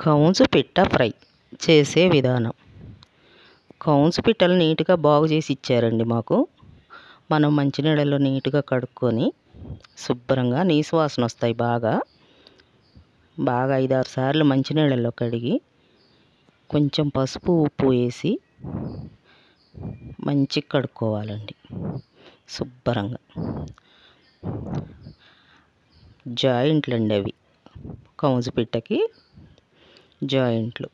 కౌన్సు పిట్ట ఫ్రై చేసే విధానం. కౌన్సు పిట్టలు నీట్గా బాగు చేసి ఇచ్చారండి మాకు. మనం మంచినీళ్ళలో నీట్గా కడుక్కొని శుభ్రంగా నీసు వాసన వస్తాయి బాగా 5-6 సార్లు మంచినీళ్ళలో కడిగి కొంచెం పసుపు ఉప్పు వేసి మంచిగా కడుక్కోవాలండి శుభ్రంగా. జాయింట్లు అండి అవి, కౌన్సు పిట్టకి జాయింట్లు.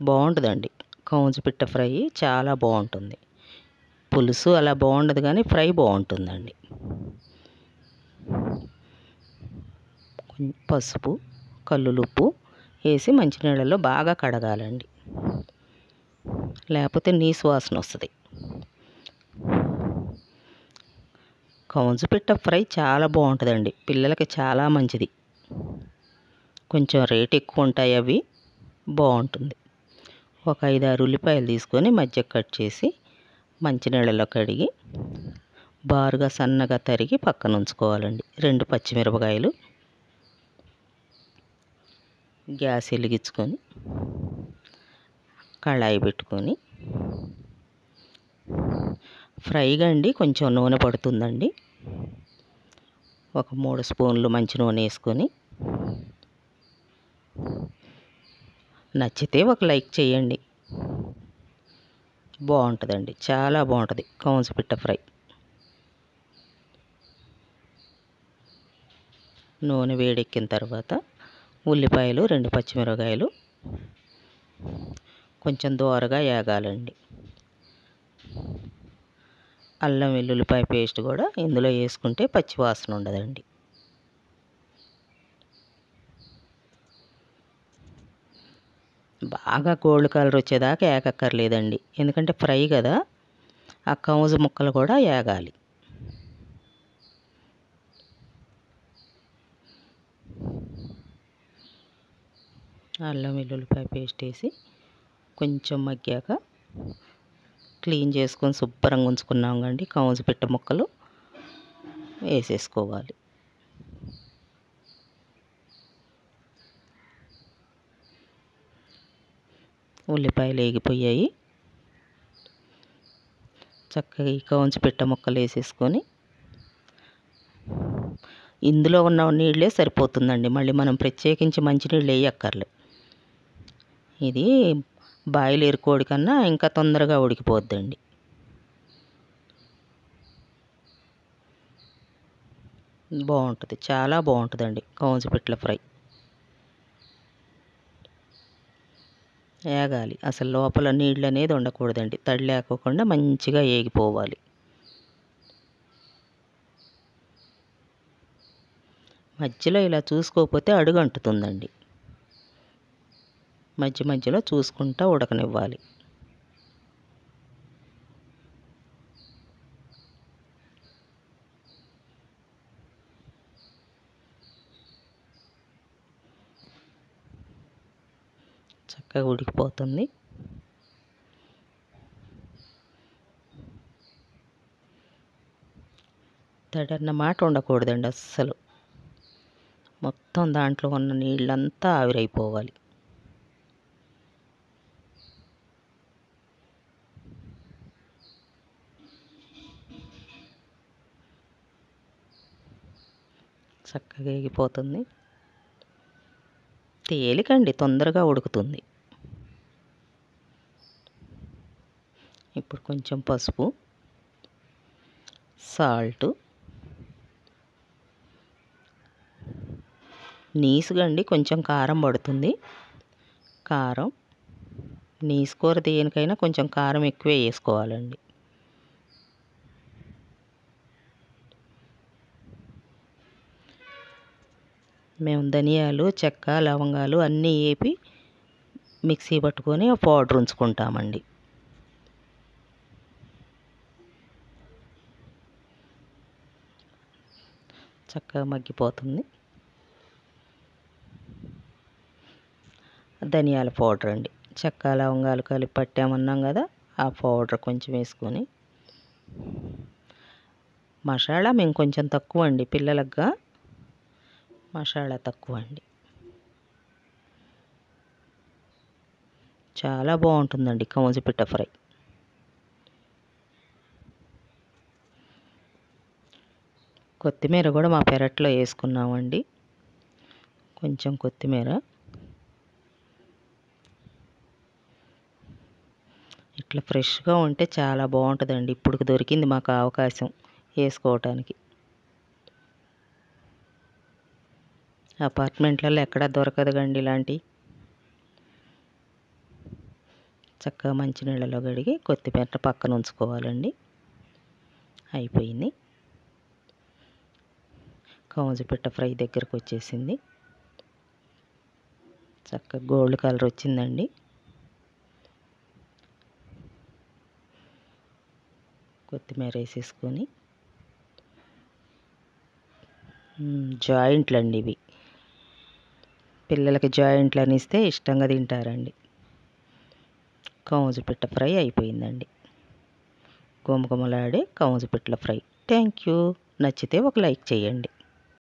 బాగుంటుందండి కౌన్సు పిట్ట ఫ్రై, చాలా బాగుంటుంది. పులుసు అలా బాగుండదు కానీ ఫ్రై బాగుంటుందండి. పసుపు కల్లులుప్పు వేసి మంచినీళ్ళలో బాగా కడగాలండి, లేకపోతే నీసు వాసన వస్తుంది. కౌన్సు పిట్ట ఫ్రై చాలా బాగుంటుందండి, పిల్లలకి చాలా మంచిది. కొంచెం రేట్ ఎక్కువ ఉంటాయి అవి, బాగుంటుంది. ఒక 5-6 ఉల్లిపాయలు తీసుకొని మధ్య కట్ చేసి మంచినీళ్ళలో కడిగి బారుగా సన్నగా తరిగి పక్కన ఉంచుకోవాలండి. 2 పచ్చిమిరపకాయలు. గ్యాస్ వెలిగించుకొని కళాయి పెట్టుకొని ఫ్రైగా అండి కొంచెం నూనె పడుతుందండి. ఒక 3 స్పూన్లు మంచి నూనె వేసుకొని, నచ్చితే ఒక లైక్ చేయండి. బాగుంటుందండి, చాలా బాగుంటుంది కౌన్సు పిట్ట ఫ్రై. నూనె వేడెక్కిన తర్వాత ఉల్లిపాయలు 2 పచ్చిమిరపకాయలు కొంచెం దోరగా వేగాలండి. అల్లం వెల్లుల్లిపాయ పేస్ట్ కూడా ఇందులో వేసుకుంటే పచ్చి వాసన ఉండదండి. బాగా గోల్డ్ కలర్ వచ్చేదాకా వేగక్కర్లేదండి, ఎందుకంటే ఫ్రై కదా, ఆ కౌజు ముక్కలు కూడా వేగాలి. అల్లం వెల్లుల్లిపాయ పేస్ట్ వేసి కొంచెం మగ్గాక క్లీన్ చేసుకొని శుభ్రంగా ఉంచుకున్నాం కండి కౌజు పిట్ట ముక్కలు వేసేసుకోవాలి. ఉల్లిపాయలు వేగిపోయాయి. చక్కగా ఈ కౌజు పిట్ట ముక్కలు వేసేసుకొని, ఇందులో ఉన్న నీళ్ళే సరిపోతుందండి, మళ్ళీ మనం ప్రత్యేకించి మంచినీళ్ళు వేయక్కర్లే. ఇది బాయిలర్ కోడి కన్నా ఇంకా తొందరగా ఉడికిపోద్దండి. బాగుంటుంది, చాలా బాగుంటుందండి కౌజు పిట్ల ఫ్రై. వేగాలి, అసలు లోపల నీళ్ళు అనేది ఉండకూడదండి, తడి లేకోకుండా మంచిగా వేగిపోవాలి. మధ్యలో ఇలా చూసుకోకపోతే అడుగు అంటుతుందండి, మధ్య మధ్యలో చూసుకుంటూ ఉడకనివ్వాలి. చక్కగా ఉడికిపోతుంది. తడి అన్న మాట ఉండకూడదండి అస్సలు, మొత్తం దాంట్లో ఉన్న నీళ్ళంతా ఆవిరైపోవాలి. చక్కగా వేగిపోతుంది, తేలికండి, తొందరగా ఉడుకుతుంది. ఇప్పుడు కొంచెం పసుపు, సాల్టు, నీసుగా అండి కొంచెం కారం పడుతుంది. కారం, నీసు కూర దేనికైనా కొంచెం కారం ఎక్కువే వేసుకోవాలండి. మేము ధనియాలు, చెక్క, లవంగాలు అన్నీ వేపి మిక్సీ పట్టుకొని పౌడర్ ఉంచుకుంటామండి. చక్కగా మగ్గిపోతుంది. ధనియాల పౌడర్ అండి, చెక్క లవంగాలు కలిపి పట్టామన్నాం కదా, ఆ పౌడర్ కొంచెం వేసుకొని, మసాలా మేము కొంచెం తక్కువ అండి, పిల్లలకి మసాలా తక్కువ అండి. చాలా బాగుంటుందండి కౌజుపిట్ట ఫ్రై. కొత్తిమీర కూడా మా పెరట్లో వేసుకున్నామండి. కొంచెం కొత్తిమీర ఇట్లా ఫ్రెష్గా ఉంటే చాలా బాగుంటుందండి. ఇప్పుడు దొరికింది మాకు అవకాశం వేసుకోవటానికి. అపార్ట్మెంట్లలో ఎక్కడా దొరకదు కండి ఇలాంటి. చక్కగా మంచినీళ్ళలో కడిగి కొత్తిమీర పక్కన ఉంచుకోవాలండి. అయిపోయింది. కౌజుపిట్ట ఫ్రై దగ్గరకు వచ్చేసింది. చక్కగా గోల్డ్ కలర్ వచ్చిందండి. కొత్తిమీర వేసేసుకొని జాయింట్లు అండి ఇవి. పిల్లలకి జాయింట్లు అని ఇస్తే ఇష్టంగా తింటారండి. కౌజుపిట్ట ఫ్రై అయిపోయిందండి. గుమగుమలాడే కౌజుపిట్ల ఫ్రై. Thank you. నచ్చితే ఒక లైక్ చేయండి.